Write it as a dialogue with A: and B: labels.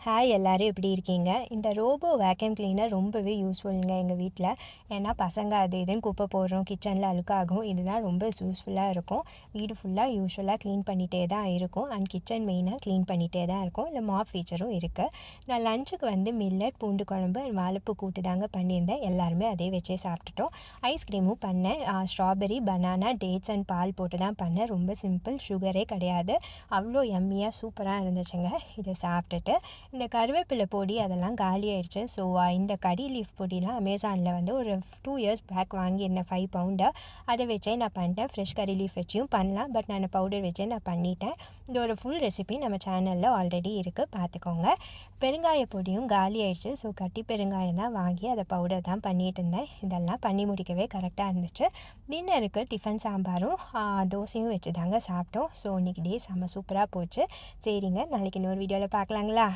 A: Hi எல்லாரும் எப்படி இருக்கீங்க? இந்த ரோபோ வேக்யூம் கிளீனர் ரொம்பவே யூஸ்ஃபுல்லுங்க எங்கள் வீட்டில். ஏன்னா பசங்க அது இதுன்னு குப்பை போடுறோம், கிச்சனில் அழுக்காகும். இதுதான் ரொம்ப யூஸ்ஃபுல்லாக இருக்கும். வீடு ஃபுல்லாக யூஸ்வலாக க்ளீன் பண்ணிகிட்டே தான் இருக்கும். அண்ட் கிச்சன் மெயினாக க்ளீன் பண்ணிகிட்டே தான் இருக்கும். இல்லை மாப் ஃபீச்சரும் இருக்குது. நான் லஞ்சுக்கு மில்லட் பூண்டு குழம்பு வாழைப்பூ கூட்டு தாங்க பண்ணியிருந்தேன். எல்லாருமே அதே வச்சே சாப்பிட்டுட்டோம். ஐஸ்கிரீமும் பண்ணேன். Strawberry, banana, dates and ball போட்டு தான் பண்ணேன். ரொம்ப சிம்பிள், சுகரே கிடையாது. அவ்வளோ யம்மியாக சூப்பராக இருந்துச்சுங்க. இதை சாப்பிட்டுட்டு இந்த கருவேப்பிலை பொடி அதெல்லாம் காலி ஆயிடுச்சு. ஸோ இந்த கடி லீஃப் பொடிலாம் அமேசானில் ஒரு 2 இயர்ஸ் பேக் வாங்கியிருந்தேன் 5 பவுண்டு. அதை வச்சே நான் பண்ணிட்டேன். ஃப்ரெஷ் கறி லீஃப் வச்சியும் பண்ணலாம், பட் நான் பவுடர் வச்சே நான் பண்ணிட்டேன். இந்த ஒரு ஃபுல் ரெசிபி நம்ம சேனலில் ஆல்ரெடி இருக்குது, பார்த்துக்கோங்க. பெருங்காய பொடியும் காலி ஆயிடுச்சு. ஸோ கட்டி பெருங்காயம் தான் வாங்கி அதை பவுடர் தான் பண்ணிகிட்டு இருந்தேன். இதெல்லாம் பண்ணி முடிக்கவே கரெக்டாக இருந்துச்சு. டின்னருக்கு டிஃபன் சாம்பாரும் தோசையும் வச்சு தாங்க சாப்பிட்டோம். ஸோ இன்றைக்கி டே செம்ம சூப்பராக போச்சு. சரிங்க, நாளைக்கு இன்னொரு வீடியோவில் பார்க்கலாங்களா?